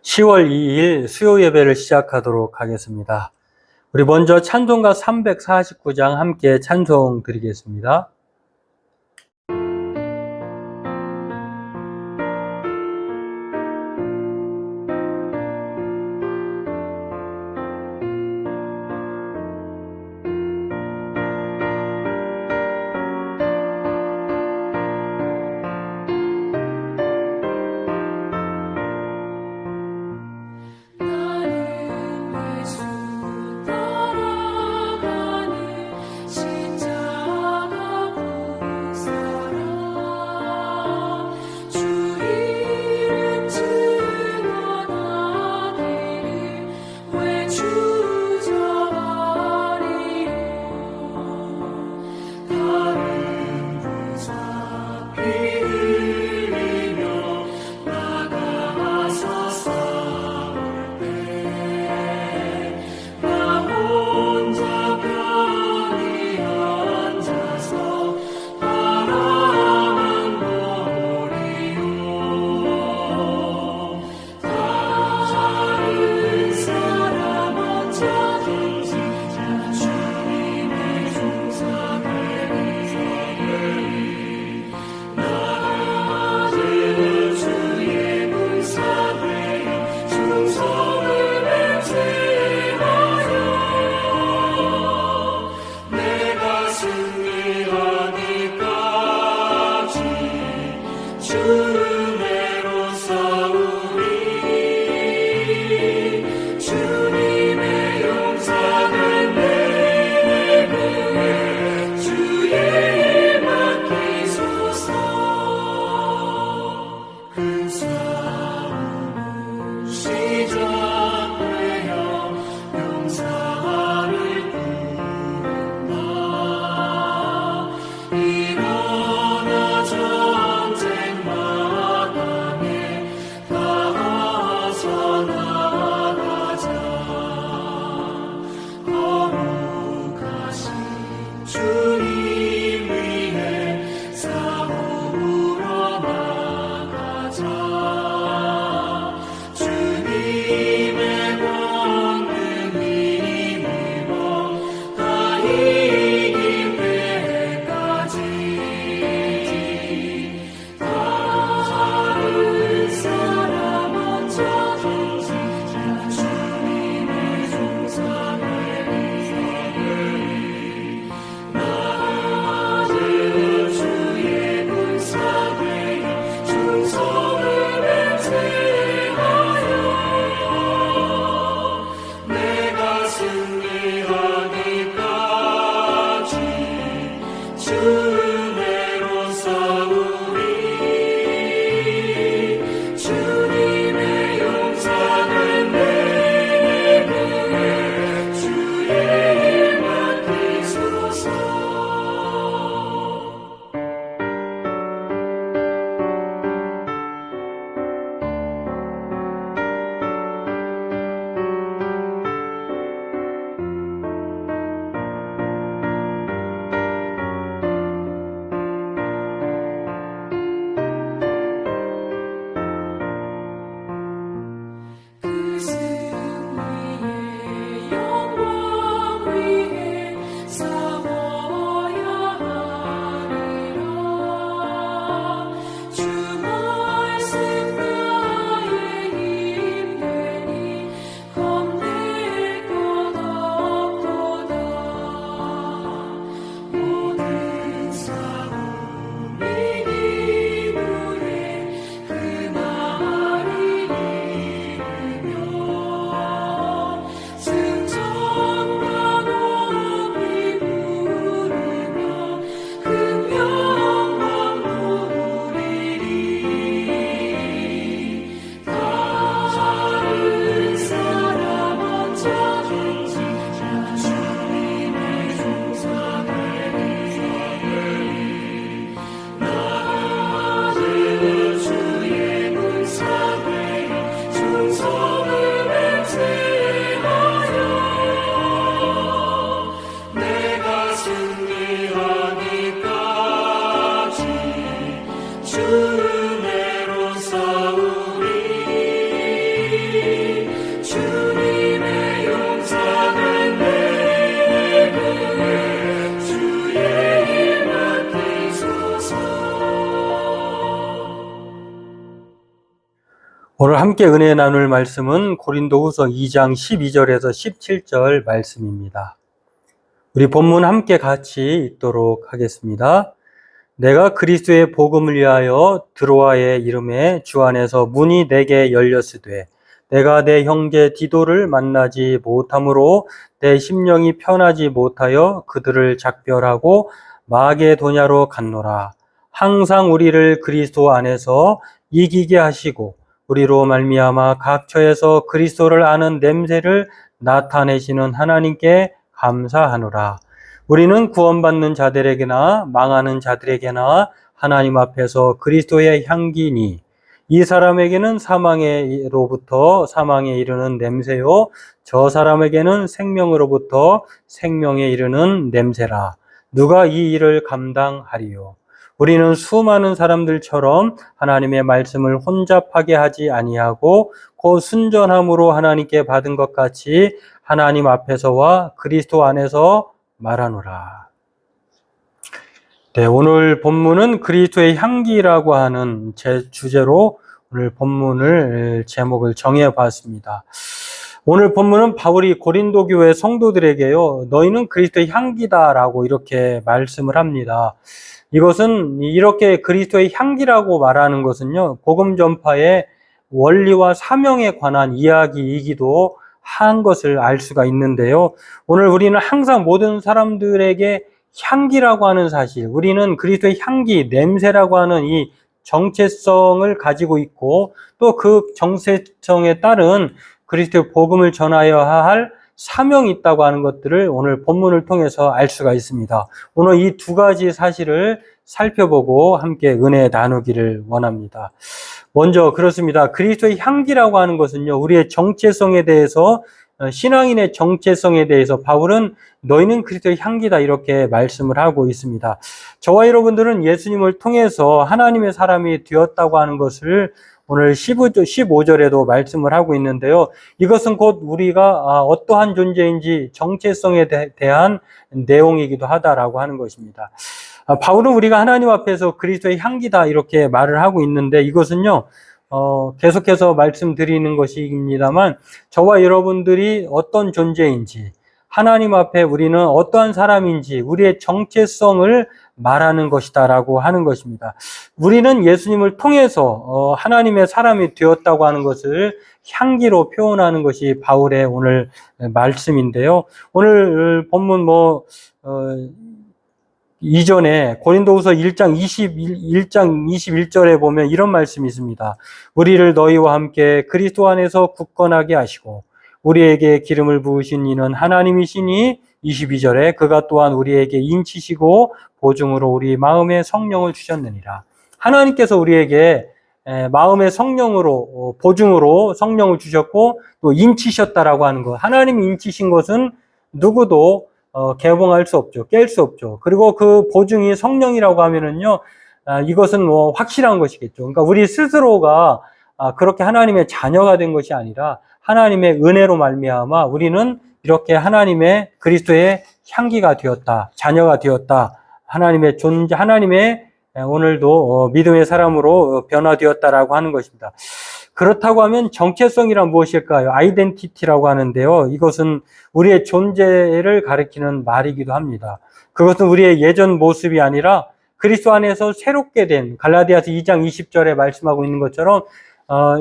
10월 2일 수요 예배를 시작하도록 하겠습니다. 우리 먼저 찬송가 349장 함께 찬송 드리겠습니다. 나는 예수 따라가는 십자가 오늘 함께 은혜 나눌 말씀은 고린도후서 2장 12절에서 17절 말씀입니다. 우리 본문 함께 같이 읽도록 하겠습니다. 내가 그리스도의 복음을 위하여 드로아의 이름에 주 안에서 문이 내게 열렸으되 내가 내 형제 디도를 만나지 못함으로 내 심령이 편하지 못하여 그들을 작별하고 마게도냐로 갔노라. 항상 우리를 그리스도 안에서 이기게 하시고 우리로 말미암아 각처에서 그리스도를 아는 냄새를 나타내시는 하나님께 감사하노라. 우리는 구원받는 자들에게나 망하는 자들에게나 하나님 앞에서 그리스도의 향기니 이 사람에게는 사망으로부터 사망에 이르는 냄새요 저 사람에게는 생명으로부터 생명에 이르는 냄새라. 누가 이 일을 감당하리요? 우리는 수많은 사람들처럼 하나님의 말씀을 혼잡하게 하지 아니하고 곧 순전함으로 하나님께 받은 것 같이 하나님 앞에서와 그리스도 안에서 말하노라. 네, 오늘 본문은 그리스도의 향기라고 하는 제 주제로 오늘 본문을 제목을 정해봤습니다. 오늘 본문은 바울이 고린도 교회 성도들에게요, 너희는 그리스도의 향기다라고 이렇게 말씀을 합니다. 이것은 이렇게 그리스도의 향기라고 말하는 것은요, 복음 전파의 원리와 사명에 관한 이야기이기도 한 것을 알 수가 있는데요. 오늘 우리는 항상 모든 사람들에게 향기라고 하는 사실, 우리는 그리스도의 향기, 냄새라고 하는 이 정체성을 가지고 있고 또 그 정체성에 따른 그리스도의 복음을 전하여야 할 사명이 있다고 하는 것들을 오늘 본문을 통해서 알 수가 있습니다. 오늘 이 두 가지 사실을 살펴보고 함께 은혜 나누기를 원합니다. 먼저 그렇습니다. 그리스도의 향기라고 하는 것은요, 우리의 정체성에 대해서, 신앙인의 정체성에 대해서 바울은 너희는 그리스도의 향기다 이렇게 말씀을 하고 있습니다. 저와 여러분들은 예수님을 통해서 하나님의 사람이 되었다고 하는 것을 오늘 15절에도 말씀을 하고 있는데요. 이것은 곧 우리가 어떠한 존재인지 정체성에 대한 내용이기도 하다라고 하는 것입니다. 바울은 우리가 하나님 앞에서 그리스도의 향기다 이렇게 말을 하고 있는데 이것은요, 계속해서 말씀드리는 것입니다만 저와 여러분들이 어떤 존재인지 하나님 앞에 우리는 어떠한 사람인지 우리의 정체성을 말하는 것이다라고 하는 것입니다. 우리는 예수님을 통해서 하나님의 사람이 되었다고 하는 것을 향기로 표현하는 것이 바울의 오늘 말씀인데요. 오늘 본문 이전에 고린도후서 1장 21절에 보면 이런 말씀이 있습니다. 우리를 너희와 함께 그리스도 안에서 굳건하게 하시고 우리에게 기름을 부으신 이는 하나님이시니 22절에 그가 또한 우리에게 인치시고 보증으로 우리 마음에 성령을 주셨느니라. 하나님께서 우리에게 마음의 성령으로 보증으로 성령을 주셨고 또 인치셨다라고 하는 것. 하나님이 인치신 것은 누구도 개봉할 수 없죠. 깰 수 없죠. 그리고 그 보증이 성령이라고 하면은요, 이것은 확실한 것이겠죠. 그러니까 우리 스스로가 그렇게 하나님의 자녀가 된 것이 아니라 하나님의 은혜로 말미암아 우리는 이렇게 하나님의 그리스도의 향기가 되었다, 자녀가 되었다, 하나님의 존재, 하나님의 오늘도 믿음의 사람으로 변화되었다라고 하는 것입니다. 그렇다고 하면 정체성이란 무엇일까요? 아이덴티티라고 하는데요. 이것은 우리의 존재를 가리키는 말이기도 합니다. 그것은 우리의 예전 모습이 아니라 그리스도 안에서 새롭게 된 갈라디아서 2장 20절에 말씀하고 있는 것처럼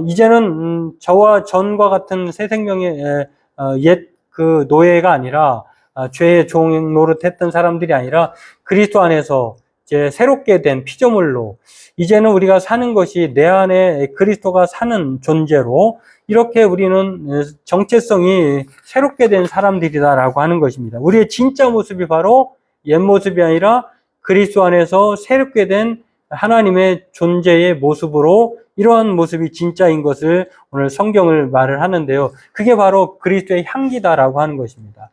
이제는 저와 전과 같은 새 생명의 옛 그 노예가 아니라 죄의 종 노릇했던 사람들이 아니라 그리스도 안에서 이제 새롭게 된 피조물로 이제는 우리가 사는 것이 내 안에 그리스도가 사는 존재로 이렇게 우리는 정체성이 새롭게 된 사람들이다라고 하는 것입니다. 우리의 진짜 모습이 바로 옛 모습이 아니라 그리스도 안에서 새롭게 된 하나님의 존재의 모습으로 이러한 모습이 진짜인 것을 오늘 성경을 말을 하는데요. 그게 바로 그리스도의 향기다라고 하는 것입니다.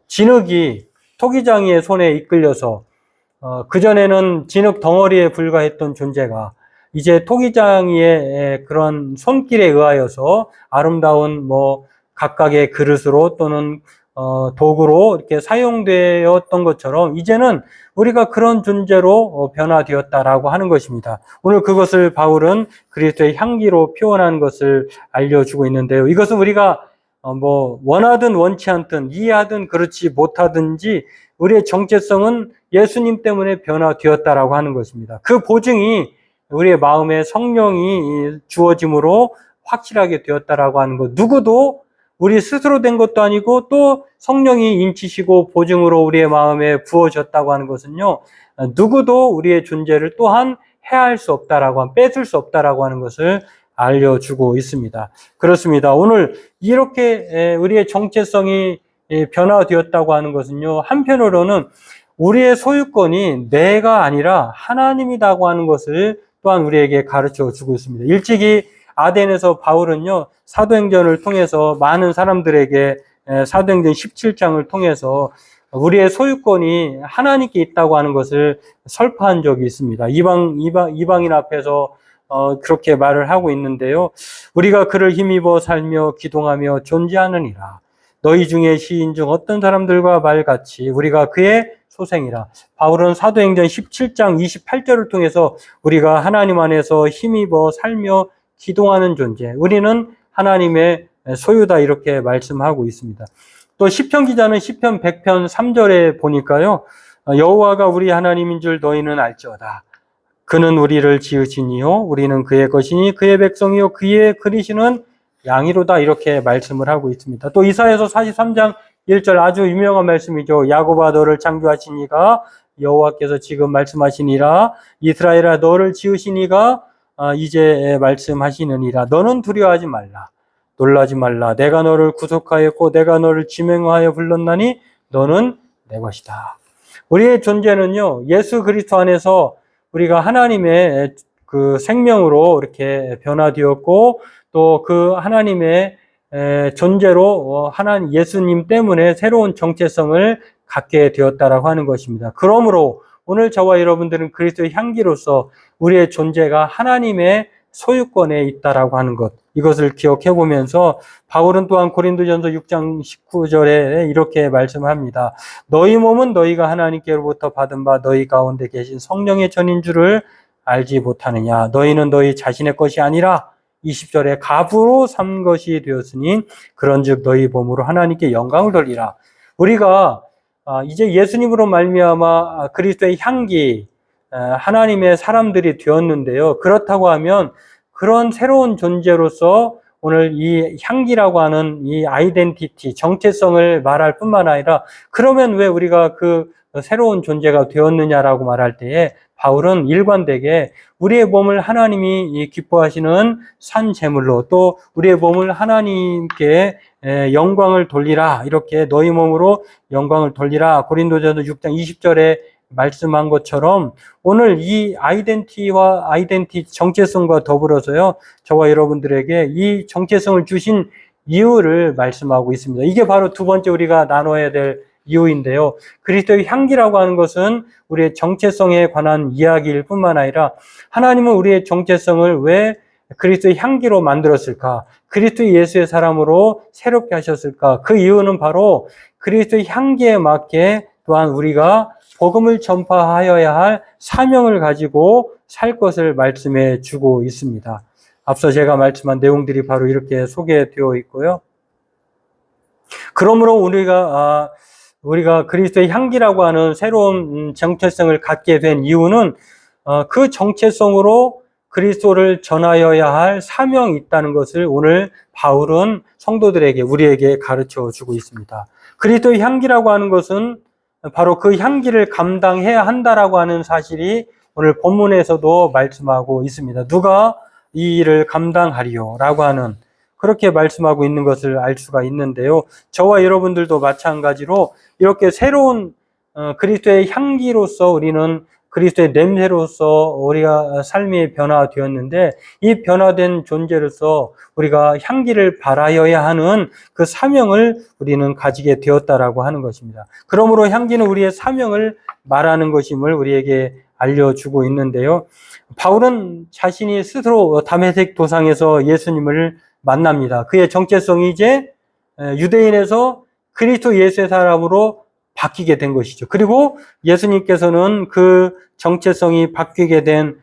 진흙이 토기장이의 손에 이끌려서 그전에는 진흙 덩어리에 불과했던 존재가 이제 토기장이의 그런 손길에 의하여서 아름다운 각각의 그릇으로 또는 도구로 이렇게 사용되었던 것처럼 이제는 우리가 그런 존재로 변화되었다라고 하는 것입니다. 오늘 그것을 바울은 그리스도의 향기로 표현한 것을 알려주고 있는데요. 이것은 우리가 원하든 원치 않든 이해하든 그렇지 못하든지 우리의 정체성은 예수님 때문에 변화되었다라고 하는 것입니다. 그 보증이 우리의 마음에 성령이 주어짐으로 확실하게 되었다라고 하는 것. 누구도 우리 스스로 된 것도 아니고 또 성령이 인치시고 보증으로 우리의 마음에 부어졌다고 하는 것은요. 누구도 우리의 존재를 또한 해할 수 없다라고 뺏을 수 없다라고 하는 것을 알려주고 있습니다. 그렇습니다. 오늘 이렇게 우리의 정체성이 변화되었다고 하는 것은요. 한편으로는 우리의 소유권이 내가 아니라 하나님이라고 하는 것을 또한 우리에게 가르쳐 주고 있습니다. 일찍이 아덴에서 바울은요, 사도행전을 통해서 많은 사람들에게 사도행전 17장을 통해서 우리의 소유권이 하나님께 있다고 하는 것을 설파한 적이 있습니다. 이방인 앞에서 그렇게 말을 하고 있는데요. 우리가 그를 힘입어 살며 기동하며 존재하느니라. 너희 중에 시인 중 어떤 사람들과 말같이 우리가 그의 소생이라. 바울은 사도행전 17장 28절을 통해서 우리가 하나님 안에서 힘입어 살며 기동하는 존재, 우리는 하나님의 소유다 이렇게 말씀하고 있습니다. 또 시편 기자는 시편 100편 3절에 보니까요. 여호와가 우리 하나님인 줄 너희는 알지어다. 그는 우리를 지으시니요 우리는 그의 것이니 그의 백성이요 그의 그리시는 양이로다 이렇게 말씀을 하고 있습니다. 또 이사야서 43장 1절 아주 유명한 말씀이죠. 야곱아 너를 창조하신 이가 여호와께서 지금 말씀하시니라. 이스라엘아 너를 지으신 이가 이제 말씀하시느니라. 너는 두려워하지 말라. 놀라지 말라. 내가 너를 구속하였고 내가 너를 지명하여 불렀나니 너는 내 것이다. 우리의 존재는요. 예수 그리스도 안에서 우리가 하나님의 그 생명으로 이렇게 변화되었고 또 그 하나님의 존재로 하나님 예수님 때문에 새로운 정체성을 갖게 되었다라고 하는 것입니다. 그러므로 오늘 저와 여러분들은 그리스도의 향기로서 우리의 존재가 하나님의 소유권에 있다라고 하는 것, 이것을 기억해 보면서 바울은 또한 고린도전서 6장 19절에 이렇게 말씀합니다. 너희 몸은 너희가 하나님께로부터 받은 바 너희 가운데 계신 성령의 전인 줄을 알지 못하느냐. 너희는 너희 자신의 것이 아니라 20절에 값으로 삼 것이 되었으니 그런즉 너희 몸으로 하나님께 영광을 돌리라. 우리가 이제 예수님으로 말미암아 그리스도의 향기, 하나님의 사람들이 되었는데요. 그렇다고 하면 그런 새로운 존재로서 오늘 이 향기라고 하는 이 아이덴티티, 정체성을 말할 뿐만 아니라 그러면 왜 우리가 그 새로운 존재가 되었느냐라고 말할 때에 바울은 일관되게 우리의 몸을 하나님이 기뻐하시는 산 제물로 또 우리의 몸을 하나님께 영광을 돌리라 이렇게 너희 몸으로 영광을 돌리라 고린도전서 6장 20절에 말씀한 것처럼 오늘 이 아이덴티 정체성과 더불어서요 저와 여러분들에게 이 정체성을 주신 이유를 말씀하고 있습니다. 이게 바로 두 번째 우리가 나눠야 될 이유인데요. 그리스도의 향기라고 하는 것은 우리의 정체성에 관한 이야기일 뿐만 아니라 하나님은 우리의 정체성을 왜 그리스도의 향기로 만들었을까? 그리스도 예수의 사람으로 새롭게 하셨을까? 그 이유는 바로 그리스도의 향기에 맞게 또한 우리가 복음을 전파하여야 할 사명을 가지고 살 것을 말씀해 주고 있습니다. 앞서 제가 말씀한 내용들이 바로 이렇게 소개되어 있고요. 그러므로 우리가 그리스도의 향기라고 하는 새로운 정체성을 갖게 된 이유는 그 정체성으로 그리스도를 전하여야 할 사명이 있다는 것을 오늘 바울은 성도들에게 우리에게 가르쳐 주고 있습니다. 그리스도의 향기라고 하는 것은 바로 그 향기를 감당해야 한다라고 하는 사실이 오늘 본문에서도 말씀하고 있습니다. 누가 이 일을 감당하리요? 라고 하는 그렇게 말씀하고 있는 것을 알 수가 있는데요. 저와 여러분들도 마찬가지로 이렇게 새로운 그리스도의 향기로서 우리는 그리스도의 냄새로서 우리가 삶이 변화되었는데 이 변화된 존재로서 우리가 향기를 발하여야 하는 그 사명을 우리는 가지게 되었다라고 하는 것입니다. 그러므로 향기는 우리의 사명을 말하는 것임을 우리에게 알려주고 있는데요. 바울은 자신이 스스로 다메섹 도상에서 예수님을 만납니다. 그의 정체성이 이제 유대인에서 그리스도 예수의 사람으로 바뀌게 된 것이죠. 그리고 예수님께서는 그 정체성이 바뀌게 된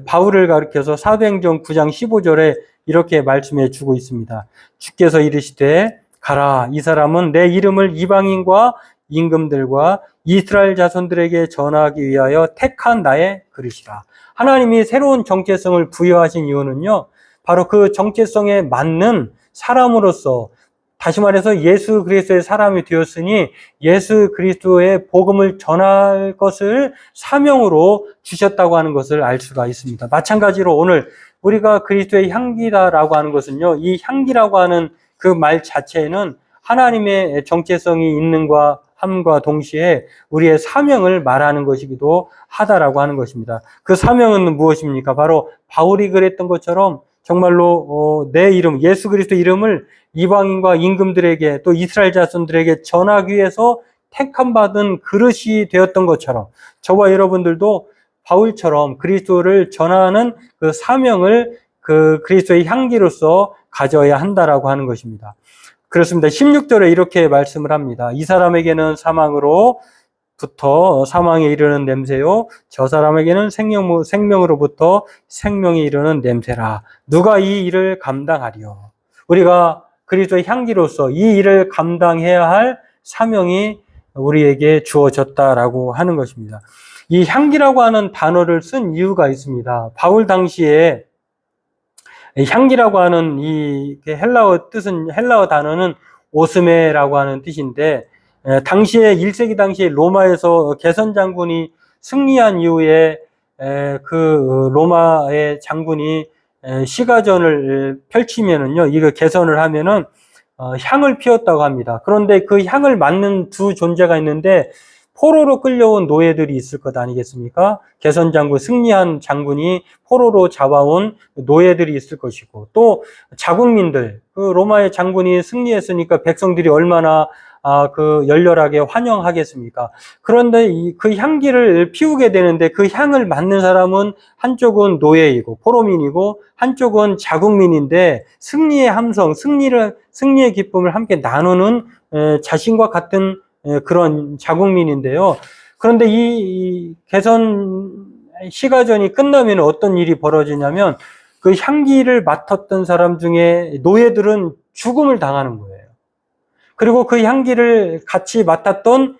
바울을 가리켜서 사도행전 9장 15절에 이렇게 말씀해 주고 있습니다. 주께서 이르시되 가라, 이 사람은 내 이름을 이방인과 임금들과 이스라엘 자손들에게 전하기 위하여 택한 나의 그릇이라. 하나님이 새로운 정체성을 부여하신 이유는요, 바로 그 정체성에 맞는 사람으로서, 다시 말해서 예수 그리스도의 사람이 되었으니 예수 그리스도의 복음을 전할 것을 사명으로 주셨다고 하는 것을 알 수가 있습니다. 마찬가지로 오늘 우리가 그리스도의 향기다라고 하는 것은요, 이 향기라고 하는 그 말 자체에는 하나님의 정체성이 있는과 함과 동시에 우리의 사명을 말하는 것이기도 하다라고 하는 것입니다. 그 사명은 무엇입니까? 바로 바울이 그랬던 것처럼 정말로 내 이름, 예수 그리스도 이름을 이방인과 임금들에게 또 이스라엘 자손들에게 전하기 위해서 택함받은 그릇이 되었던 것처럼 저와 여러분들도 바울처럼 그리스도를 전하는 그 사명을 그 그리스도의 향기로서 가져야 한다라고 하는 것입니다. 그렇습니다. 16절에 이렇게 말씀을 합니다. 이 사람에게는 사망으로부터 사망에 이르는 냄새요, 저 사람에게는 생명으로부터 생명에 이르는 냄새라. 누가 이 일을 감당하리요? 우리가 그리스도의 향기로서 이 일을 감당해야 할 사명이 우리에게 주어졌다라고 하는 것입니다. 이 향기라고 하는 단어를 쓴 이유가 있습니다. 바울 당시에 향기라고 하는 이 헬라어 단어는 오스메라고 하는 뜻인데, 당시에 1세기 당시에 로마에서 개선 장군이 승리한 이후에 그 로마의 장군이 시가전을 펼치면은요, 이거 개선을 하면은 향을 피웠다고 합니다. 그런데 그 향을 맡는 두 존재가 있는데 포로로 끌려온 노예들이 있을 것 아니겠습니까? 개선 장군, 승리한 장군이 포로로 잡아온 노예들이 있을 것이고, 또 자국민들, 그 로마의 장군이 승리했으니까 백성들이 얼마나 열렬하게 환영하겠습니까? 그런데 그 향기를 피우게 되는데 그 향을 맡는 사람은 한쪽은 노예이고 포로민이고 한쪽은 자국민인데 승리의 함성, 승리의 기쁨을 함께 나누는 자신과 같은 그런 자국민인데요. 그런데 이 개선 시가전이 끝나면 어떤 일이 벌어지냐면 그 향기를 맡았던 사람 중에 노예들은 죽음을 당하는 거예요. 그리고 그 향기를 같이 맡았던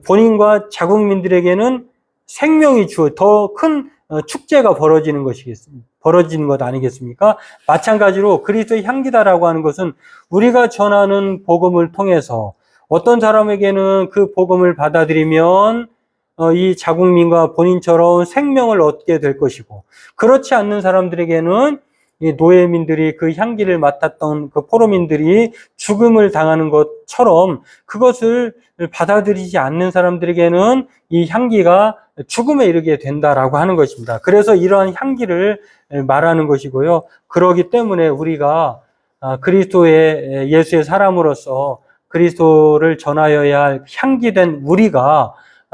본인과 자국민들에게는 생명이 더 큰 축제가 벌어지는 것 아니겠습니까? 마찬가지로 그리스도의 향기다라고 하는 것은 우리가 전하는 복음을 통해서 어떤 사람에게는 그 복음을 받아들이면 이 자국민과 본인처럼 생명을 얻게 될 것이고, 그렇지 않는 사람들에게는 이 노예민들이 그 향기를 맡았던 그 포로민들이 죽음을 당하는 것처럼 그것을 받아들이지 않는 사람들에게는 이 향기가 죽음에 이르게 된다라고 하는 것입니다. 그래서 이러한 향기를 말하는 것이고요. 그렇기 때문에 우리가 그리스도의 예수의 사람으로서 그리스도를 전하여야 할 향기된 우리가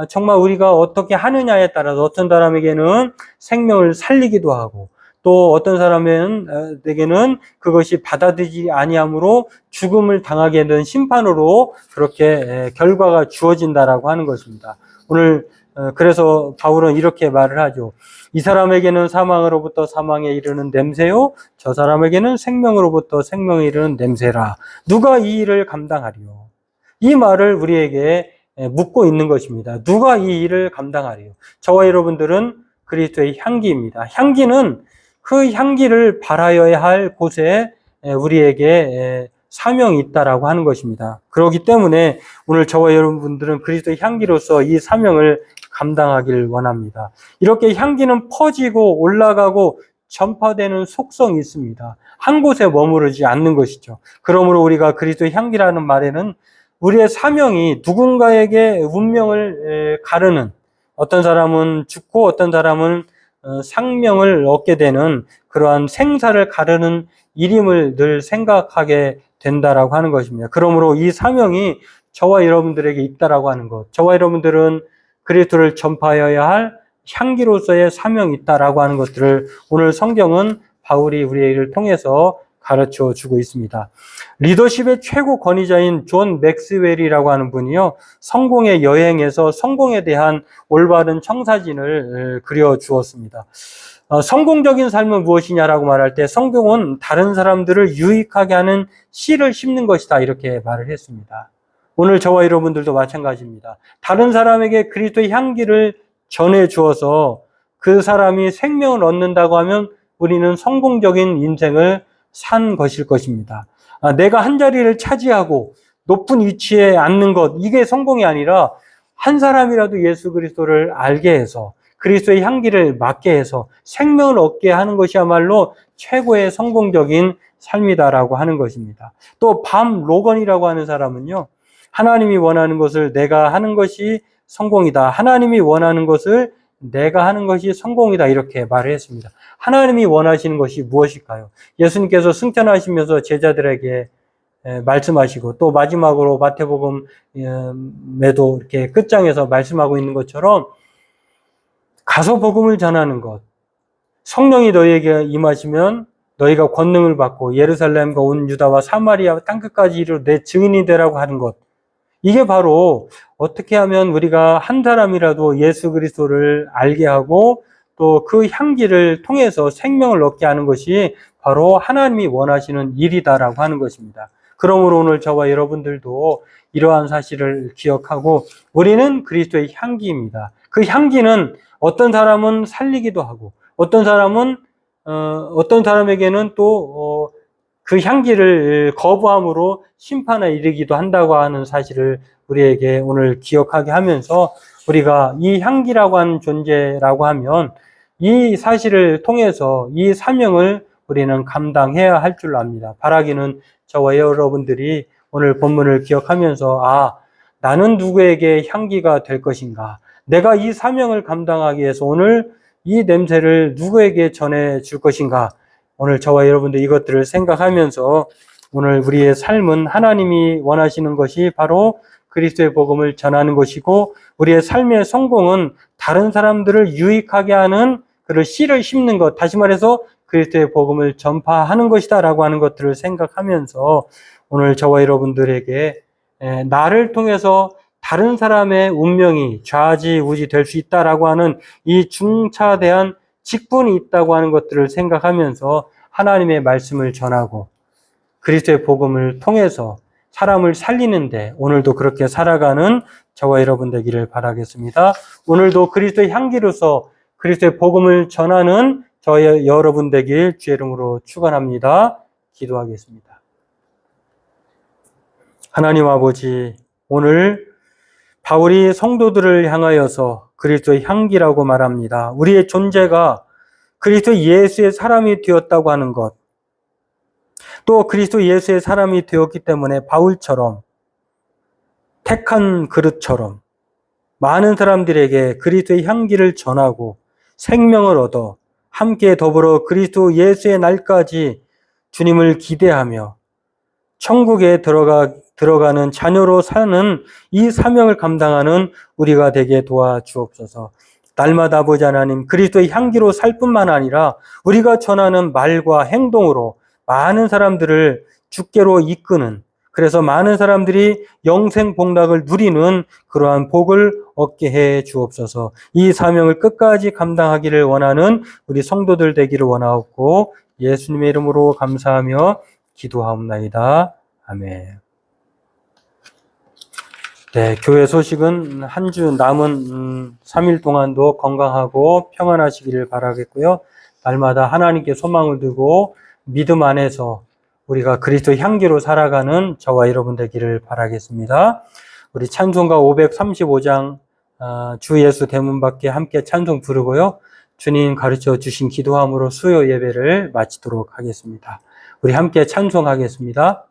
정말 우리가 어떻게 하느냐에 따라서 어떤 사람에게는 생명을 살리기도 하고 또 어떤 사람에게는 그것이 받아들이지 아니함으로 죽음을 당하게 된 심판으로 그렇게 결과가 주어진다라고 하는 것입니다. 오늘 그래서 바울은 이렇게 말을 하죠. 이 사람에게는 사망으로부터 사망에 이르는 냄새요, 저 사람에게는 생명으로부터 생명에 이르는 냄새라. 누가 이 일을 감당하리요? 이 말을 우리에게 묻고 있는 것입니다. 누가 이 일을 감당하리요? 저와 여러분들은 그리스도의 향기입니다. 향기는 그 향기를 발하여야 할 곳에 우리에게 사명이 있다라고 하는 것입니다. 그렇기 때문에 오늘 저와 여러분들은 그리스도의 향기로서 이 사명을 감당하길 원합니다. 이렇게 향기는 퍼지고 올라가고 전파되는 속성이 있습니다. 한 곳에 머무르지 않는 것이죠. 그러므로 우리가 그리스도의 향기라는 말에는 우리의 사명이 누군가에게 운명을 가르는, 어떤 사람은 죽고 어떤 사람은 상명을 얻게 되는 그러한 생사를 가르는 일임을 늘 생각하게 된다라고 하는 것입니다. 그러므로 이 사명이 저와 여러분들에게 있다라고 하는 것, 저와 여러분들은 그리스도를 전파하여야 할 향기로서의 사명이 있다라고 하는 것들을 오늘 성경은 바울이 우리를 통해서 가르쳐 주고 있습니다. 리더십의 최고 권위자인 존 맥스웰이라고 하는 분이요, 성공의 여행에서 성공에 대한 올바른 청사진을 그려 주었습니다. 성공적인 삶은 무엇이냐라고 말할 때 성공은 다른 사람들을 유익하게 하는 씨를 심는 것이다, 이렇게 말을 했습니다. 오늘 저와 여러분들도 마찬가지입니다. 다른 사람에게 그리스도의 향기를 전해 주어서 그 사람이 생명을 얻는다고 하면 우리는 성공적인 인생을 산 것일 것입니다. 내가 한 자리를 차지하고 높은 위치에 앉는 것, 이게 성공이 아니라 한 사람이라도 예수 그리스도를 알게 해서 그리스도의 향기를 맡게 해서 생명을 얻게 하는 것이야말로 최고의 성공적인 삶이다라고 하는 것입니다. 또 밤 로건이라고 하는 사람은요, 하나님이 원하는 것을 내가 하는 것이 성공이다, 하나님이 원하는 것을 내가 하는 것이 성공이다, 이렇게 말을 했습니다. 하나님이 원하시는 것이 무엇일까요? 예수님께서 승천하시면서 제자들에게 말씀하시고, 또 마지막으로 마태복음에도 이렇게 끝장에서 말씀하고 있는 것처럼 가서 복음을 전하는 것, 성령이 너희에게 임하시면 너희가 권능을 받고 예루살렘과 온 유다와 사마리아 땅끝까지 이르러 내 증인이 되라고 하는 것, 이게 바로 어떻게 하면 우리가 한 사람이라도 예수 그리스도를 알게 하고 또 그 향기를 통해서 생명을 얻게 하는 것이 바로 하나님이 원하시는 일이다라고 하는 것입니다. 그러므로 오늘 저와 여러분들도 이러한 사실을 기억하고, 우리는 그리스도의 향기입니다. 그 향기는 어떤 사람은 살리기도 하고 어떤 사람에게는 또 그 향기를 거부함으로 심판에 이르기도 한다고 하는 사실을 우리에게 오늘 기억하게 하면서, 우리가 이 향기라고 하는 존재라고 하면 이 사실을 통해서 이 사명을 우리는 감당해야 할 줄 압니다. 바라기는 저와 여러분들이 오늘 본문을 기억하면서, 나는 누구에게 향기가 될 것인가? 내가 이 사명을 감당하기 위해서 오늘 이 냄새를 누구에게 전해 줄 것인가? 오늘 저와 여러분들 이것들을 생각하면서 오늘 우리의 삶은 하나님이 원하시는 것이 바로 그리스도의 복음을 전하는 것이고, 우리의 삶의 성공은 다른 사람들을 유익하게 하는 그런 씨를 심는 것, 다시 말해서 그리스도의 복음을 전파하는 것이다 라고 하는 것들을 생각하면서 오늘 저와 여러분들에게 나를 통해서 다른 사람의 운명이 좌지우지 될 수 있다라고 하는 이 중차대한 직분이 있다고 하는 것들을 생각하면서 하나님의 말씀을 전하고 그리스도의 복음을 통해서 사람을 살리는데 오늘도 그렇게 살아가는 저와 여러분 되기를 바라겠습니다. 오늘도 그리스도의 향기로서 그리스도의 복음을 전하는 저와 여러분 되길 주의 이름으로 축원합니다. 기도하겠습니다. 하나님 아버지, 오늘 바울이 성도들을 향하여서 그리스도의 향기라고 말합니다. 우리의 존재가 그리스도 예수의 사람이 되었다고 하는 것, 또 그리스도 예수의 사람이 되었기 때문에 바울처럼 택한 그릇처럼 많은 사람들에게 그리스도의 향기를 전하고 생명을 얻어 함께 더불어 그리스도 예수의 날까지 주님을 기대하며 천국에 들어가는 자녀로 사는 이 사명을 감당하는 우리가 되게 도와주옵소서. 날마다 아버지 하나님, 그리스도의 향기로 살 뿐만 아니라 우리가 전하는 말과 행동으로 많은 사람들을 주께로 이끄는, 그래서 많은 사람들이 영생 복락을 누리는 그러한 복을 얻게 해 주옵소서. 이 사명을 끝까지 감당하기를 원하는 우리 성도들 되기를 원하옵고 예수님의 이름으로 감사하며 기도하옵나이다. 아멘. 네, 교회 소식은 한 주 남은 3일 동안도 건강하고 평안하시기를 바라겠고요. 날마다 하나님께 소망을 두고 믿음 안에서 우리가 그리스도 향기로 살아가는 저와 여러분 되기를 바라겠습니다. 우리 찬송가 535장 주 예수 대문 밖에 함께 찬송 부르고요. 주님 가르쳐 주신 기도함으로 수요 예배를 마치도록 하겠습니다. 우리 함께 찬송하겠습니다.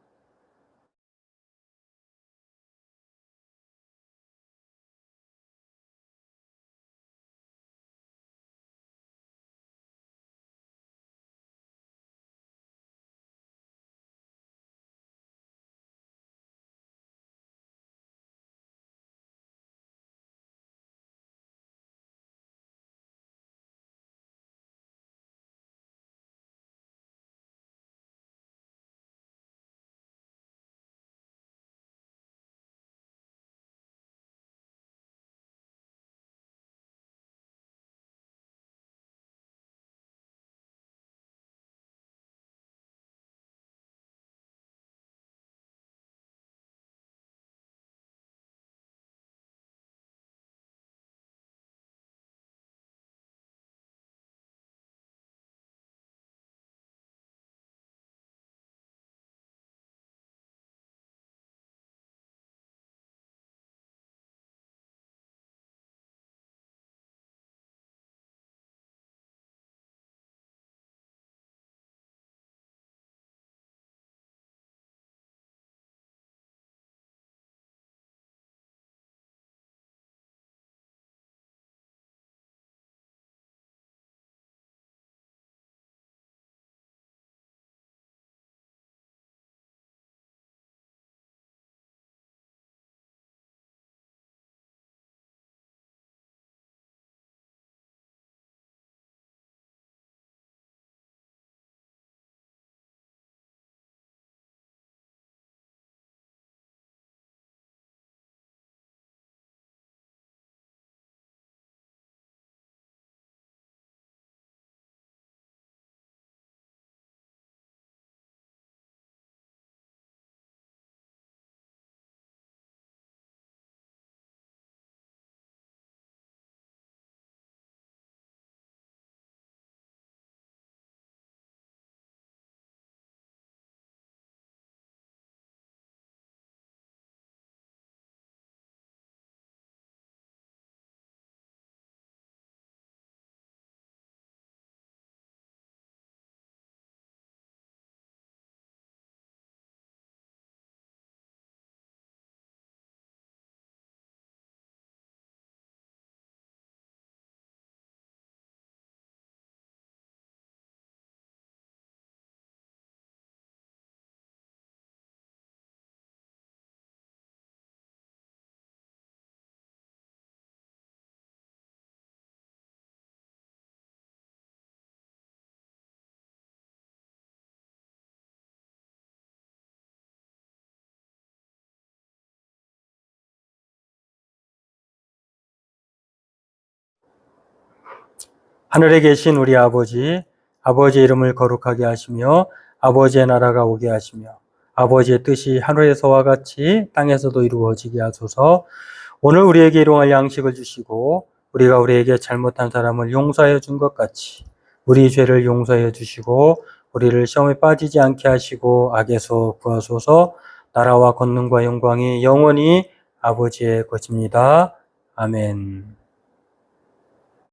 하늘에 계신 우리 아버지, 아버지의 이름을 거룩하게 하시며 아버지의 나라가 오게 하시며 아버지의 뜻이 하늘에서와 같이 땅에서도 이루어지게 하소서. 오늘 우리에게 일용할 양식을 주시고 우리가 우리에게 잘못한 사람을 용서하여 준 것 같이 우리 죄를 용서해 주시고 우리를 시험에 빠지지 않게 하시고 악에서 구하소서. 나라와 권능과 영광이 영원히 아버지의 것입니다. 아멘.